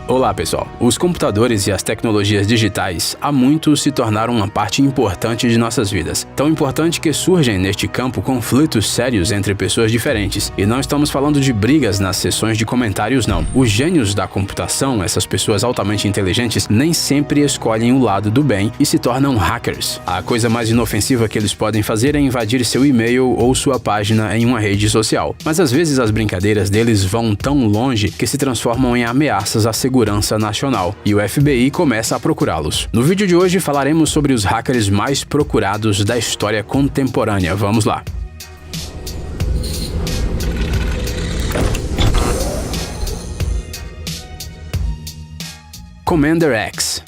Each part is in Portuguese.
Olá pessoal, os computadores e as tecnologias digitais há muito se tornaram uma parte importante de nossas vidas. Tão importante que surgem neste campo conflitos sérios entre pessoas diferentes. E não estamos falando de brigas nas sessões de comentários não. Os gênios da computação, essas pessoas altamente inteligentes, nem sempre escolhem o lado do bem e se tornam hackers. A coisa mais inofensiva que eles podem fazer é invadir seu e-mail ou sua página em uma rede social. Mas às vezes as brincadeiras deles vão tão longe que se transformam em ameaças à segurança nacional, e o FBI começa a procurá-los. No vídeo de hoje falaremos sobre os hackers mais procurados da história contemporânea. Vamos lá! Commander X.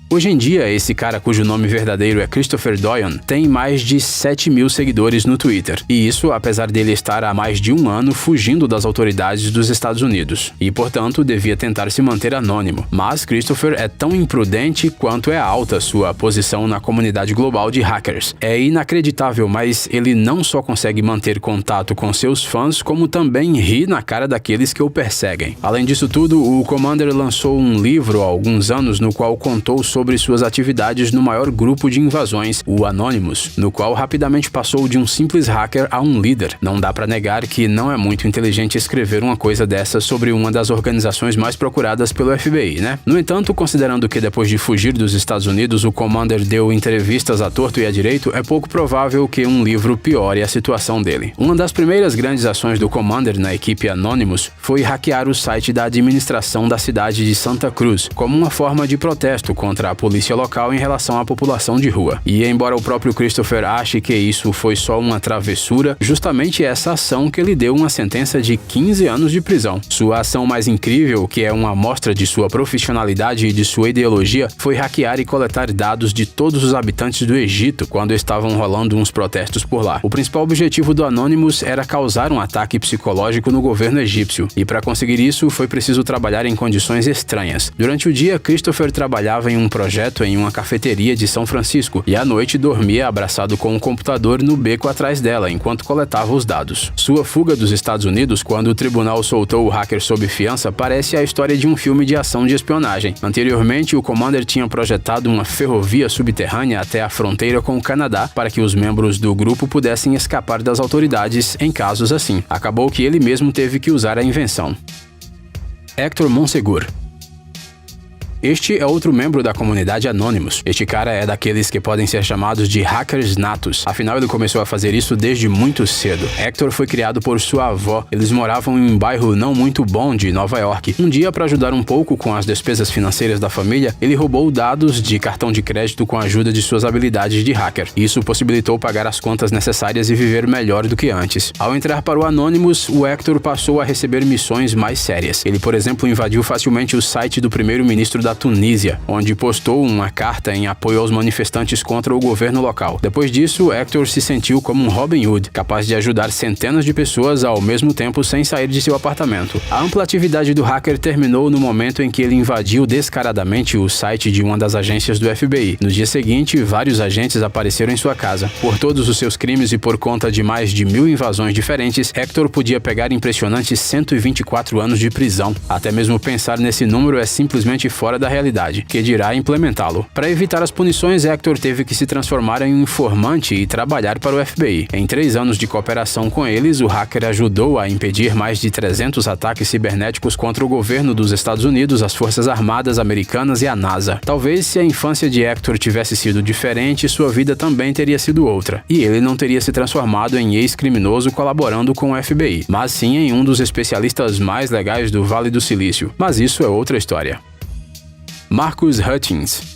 Hoje em dia, esse cara cujo nome verdadeiro é Christopher Doyon tem mais de 7 mil seguidores no Twitter. E isso apesar dele estar há mais de um ano fugindo das autoridades dos Estados Unidos. E, portanto, devia tentar se manter anônimo. Mas Christopher é tão imprudente quanto é alta sua posição na comunidade global de hackers. É inacreditável, mas ele não só consegue manter contato com seus fãs, como também ri na cara daqueles que o perseguem. Além disso tudo, o Commander lançou um livro há alguns anos no qual contou sobre suas atividades no maior grupo de invasões, o Anonymous, no qual rapidamente passou de um simples hacker a um líder. Não dá pra negar que não é muito inteligente escrever uma coisa dessa sobre uma das organizações mais procuradas pelo FBI, né? No entanto, considerando que depois de fugir dos Estados Unidos, o Commander deu entrevistas à torto e à direito, é pouco provável que um livro piore a situação dele. Uma das primeiras grandes ações do Commander na equipe Anonymous foi hackear o site da administração da cidade de Santa Cruz, como uma forma de protesto contra a polícia local em relação à população de rua. E embora o próprio Christopher ache que isso foi só uma travessura, justamente essa ação que lhe deu uma sentença de 15 anos de prisão. Sua ação mais incrível, que é uma amostra de sua profissionalidade e de sua ideologia, foi hackear e coletar dados de todos os habitantes do Egito quando estavam rolando uns protestos por lá. O principal objetivo do Anonymous era causar um ataque psicológico no governo egípcio, e para conseguir isso foi preciso trabalhar em condições estranhas. Durante o dia, Christopher trabalhava em um projeto em uma cafeteria de São Francisco e à noite dormia abraçado com um computador no beco atrás dela enquanto coletava os dados. Sua fuga dos Estados Unidos quando o tribunal soltou o hacker sob fiança parece a história de um filme de ação de espionagem. Anteriormente, o Commander tinha projetado uma ferrovia subterrânea até a fronteira com o Canadá para que os membros do grupo pudessem escapar das autoridades em casos assim. Acabou que ele mesmo teve que usar a invenção. Hector Monsegur. Este é outro membro da comunidade Anonymous. Este cara é daqueles que podem ser chamados de hackers natos. Afinal, ele começou a fazer isso desde muito cedo. Hector foi criado por sua avó. Eles moravam em um bairro não muito bom de Nova York. Um dia, para ajudar um pouco com as despesas financeiras da família, ele roubou dados de cartão de crédito com a ajuda de suas habilidades de hacker. Isso possibilitou pagar as contas necessárias e viver melhor do que antes. Ao entrar para o Anonymous, o Hector passou a receber missões mais sérias. Ele, por exemplo, invadiu facilmente o site do primeiro-ministro da Tunísia, onde postou uma carta em apoio aos manifestantes contra o governo local. Depois disso, Hector se sentiu como um Robin Hood, capaz de ajudar centenas de pessoas ao mesmo tempo sem sair de seu apartamento. A ampla atividade do hacker terminou no momento em que ele invadiu descaradamente o site de uma das agências do FBI. No dia seguinte, vários agentes apareceram em sua casa. Por todos os seus crimes e por conta de mais de 1000 invasões diferentes, Hector podia pegar impressionantes 124 anos de prisão. Até mesmo pensar nesse número é simplesmente fora da realidade, que dirá implementá-lo. Para evitar as punições, Hector teve que se transformar em um informante e trabalhar para o FBI. Em 3 anos de cooperação com eles, o hacker ajudou a impedir mais de 300 ataques cibernéticos contra o governo dos Estados Unidos, as Forças Armadas Americanas e a NASA. Talvez se a infância de Hector tivesse sido diferente, sua vida também teria sido outra, e ele não teria se transformado em ex-criminoso colaborando com o FBI, mas sim em um dos especialistas mais legais do Vale do Silício. Mas isso é outra história. Marcus Hutchins.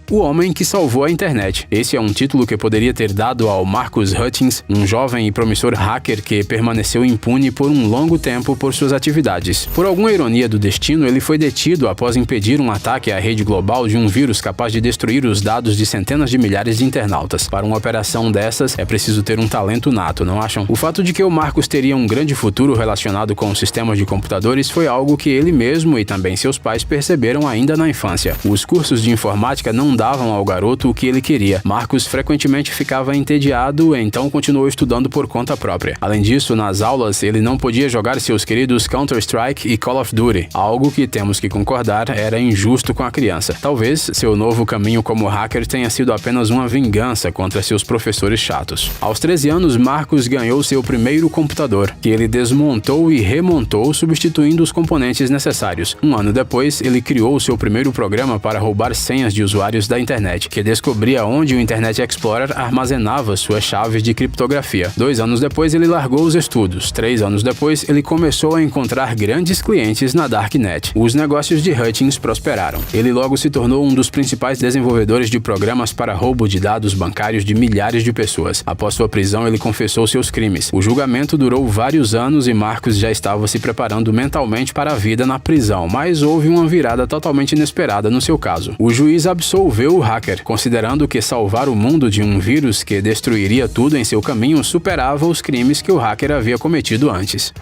O homem que salvou a internet. Esse é um título que poderia ter dado ao Marcus Hutchins, um jovem e promissor hacker que permaneceu impune por um longo tempo por suas atividades. Por alguma ironia do destino, ele foi detido após impedir um ataque à rede global de um vírus capaz de destruir os dados de centenas de milhares de internautas. Para uma operação dessas, é preciso ter um talento nato, não acham? O fato de que o Marcus teria um grande futuro relacionado com sistemas de computadores foi algo que ele mesmo e também seus pais perceberam ainda na infância. Os cursos de informática não davam ao garoto o que ele queria. Marcus frequentemente ficava entediado, então continuou estudando por conta própria. Além disso, nas aulas, ele não podia jogar seus queridos Counter-Strike e Call of Duty, algo que temos que concordar era injusto com a criança. Talvez seu novo caminho como hacker tenha sido apenas uma vingança contra seus professores chatos. Aos 13 anos, Marcus ganhou seu primeiro computador, que ele desmontou e remontou, substituindo os componentes necessários. Um ano depois, ele criou seu primeiro programa para roubar senhas de usuários da internet, que descobria onde o Internet Explorer armazenava suas chaves de criptografia. 2 anos depois, ele largou os estudos. 3 anos depois, ele começou a encontrar grandes clientes na Darknet. Os negócios de Hutchins prosperaram. Ele logo se tornou um dos principais desenvolvedores de programas para roubo de dados bancários de milhares de pessoas. Após sua prisão, ele confessou seus crimes. O julgamento durou vários anos e Marcus já estava se preparando mentalmente para a vida na prisão, mas houve uma virada totalmente inesperada no seu caso. O juiz absolveu o hacker, considerando que salvar o mundo de um vírus que destruiria tudo em seu caminho superava os crimes que o hacker havia cometido antes.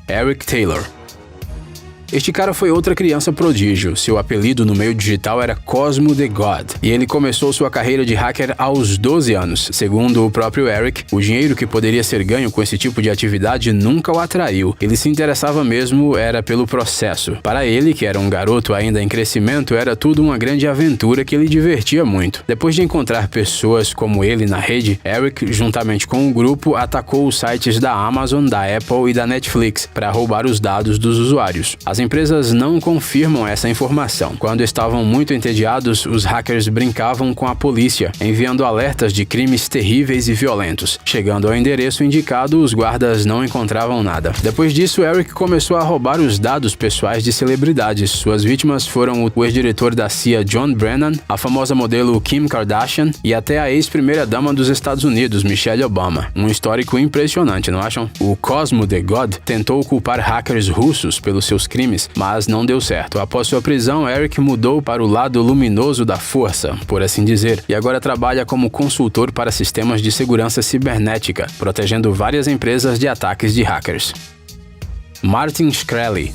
Eric Taylor. Este cara foi outra criança prodígio. Seu apelido no meio digital era Cosmo the God, e ele começou sua carreira de hacker aos 12 anos. Segundo o próprio Eric, o dinheiro que poderia ser ganho com esse tipo de atividade nunca o atraiu. Ele se interessava mesmo era pelo processo. Para ele, que era um garoto ainda em crescimento, era tudo uma grande aventura que ele divertia muito. Depois de encontrar pessoas como ele na rede, Eric, juntamente com o grupo, atacou os sites da Amazon, da Apple e da Netflix para roubar os dados dos usuários. As empresas não confirmam essa informação. Quando estavam muito entediados, os hackers brincavam com a polícia, enviando alertas de crimes terríveis e violentos. Chegando ao endereço indicado, os guardas não encontravam nada. Depois disso, Eric começou a roubar os dados pessoais de celebridades. Suas vítimas foram o ex-diretor da CIA John Brennan, a famosa modelo Kim Kardashian e até a ex-primeira-dama dos Estados Unidos, Michelle Obama. Um histórico impressionante, não acham? O Cosmo the God tentou culpar hackers russos pelos seus crimes, mas não deu certo. Após sua prisão, Eric mudou para o lado luminoso da força, por assim dizer, e agora trabalha como consultor para sistemas de segurança cibernética, protegendo várias empresas de ataques de hackers. Martin Shkreli.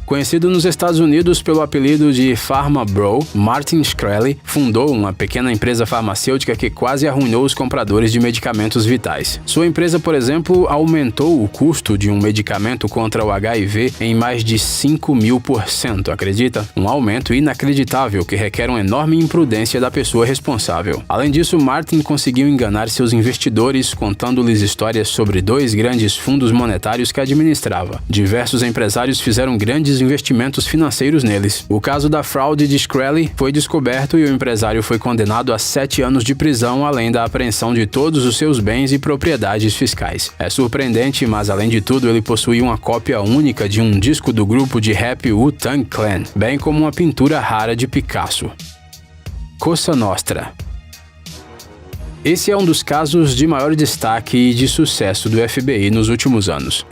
Conhecido nos Estados Unidos pelo apelido de Pharma Bro, Martin Shkreli fundou uma pequena empresa farmacêutica que quase arruinou os compradores de medicamentos vitais. Sua empresa, por exemplo, aumentou o custo de um medicamento contra o HIV em mais de 5.000%, acredita? Um aumento inacreditável que requer uma enorme imprudência da pessoa responsável. Além disso, Martin conseguiu enganar seus investidores contando-lhes histórias sobre 2 grandes fundos monetários que administrava. Diversos empresários fizeram grandes investimentos financeiros neles. O caso da fraude de Shkreli foi descoberto e o empresário foi condenado a 7 anos de prisão, além da apreensão de todos os seus bens e propriedades fiscais. É surpreendente, mas além de tudo, ele possuía uma cópia única de um disco do grupo de rap Wu-Tang Clan, bem como uma pintura rara de Picasso. Cosa Nostra. Esse é um dos casos de maior destaque e de sucesso do FBI nos últimos anos.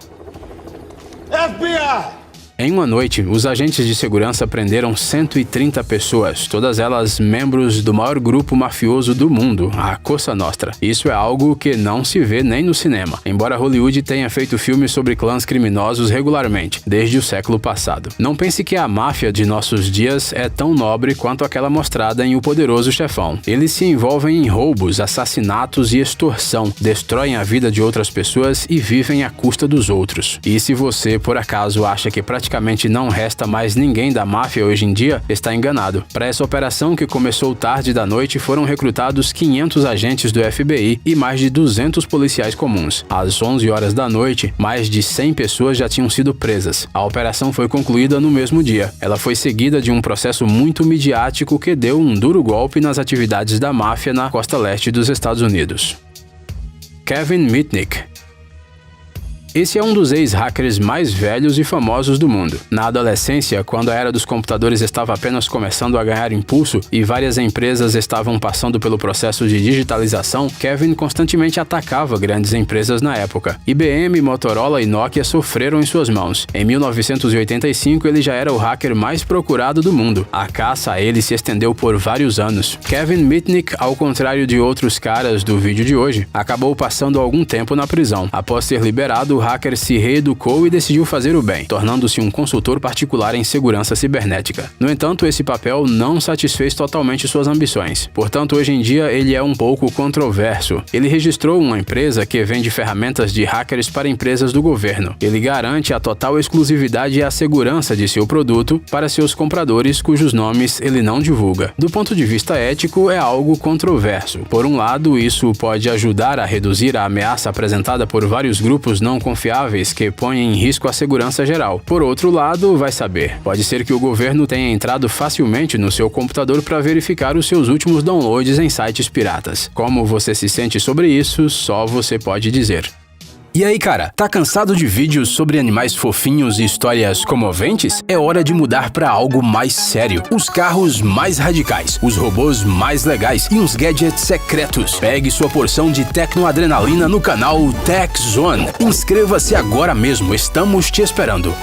FBI! Em uma noite, os agentes de segurança prenderam 130 pessoas, todas elas membros do maior grupo mafioso do mundo, a Cosa Nostra. Isso é algo que não se vê nem no cinema, embora Hollywood tenha feito filmes sobre clãs criminosos regularmente, desde o século passado. Não pense que a máfia de nossos dias é tão nobre quanto aquela mostrada em O Poderoso Chefão. Eles se envolvem em roubos, assassinatos e extorsão, destroem a vida de outras pessoas e vivem à custa dos outros. E se você, por acaso, acha que praticamente não resta mais ninguém da máfia hoje em dia, está enganado. Para essa operação, que começou tarde da noite, foram recrutados 500 agentes do FBI e mais de 200 policiais comuns. Às 11 horas da noite, mais de 100 pessoas já tinham sido presas. A operação foi concluída no mesmo dia. Ela foi seguida de um processo muito midiático que deu um duro golpe nas atividades da máfia na costa leste dos Estados Unidos. Kevin Mitnick. Esse é um dos ex-hackers mais velhos e famosos do mundo. Na adolescência, quando a era dos computadores estava apenas começando a ganhar impulso e várias empresas estavam passando pelo processo de digitalização, Kevin constantemente atacava grandes empresas na época. IBM, Motorola e Nokia sofreram em suas mãos. Em 1985, ele já era o hacker mais procurado do mundo. A caça a ele se estendeu por vários anos. Kevin Mitnick, ao contrário de outros caras do vídeo de hoje, acabou passando algum tempo na prisão. Após ser liberado, o hacker se reeducou e decidiu fazer o bem, tornando-se um consultor particular em segurança cibernética. No entanto, esse papel não satisfez totalmente suas ambições. Portanto, hoje em dia ele é um pouco controverso. Ele registrou uma empresa que vende ferramentas de hackers para empresas do governo. Ele garante a total exclusividade e a segurança de seu produto para seus compradores cujos nomes ele não divulga. Do ponto de vista ético, é algo controverso. Por um lado, isso pode ajudar a reduzir a ameaça apresentada por vários grupos não confiáveis que põem em risco a segurança geral. Por outro lado, vai saber. Pode ser que o governo tenha entrado facilmente no seu computador para verificar os seus últimos downloads em sites piratas. Como você se sente sobre isso, só você pode dizer. E aí, cara, tá cansado de vídeos sobre animais fofinhos e histórias comoventes? É hora de mudar pra algo mais sério. Os carros mais radicais, os robôs mais legais e uns gadgets secretos. Pegue sua porção de tecnoadrenalina no canal Tech Zone. Inscreva-se agora mesmo, estamos te esperando.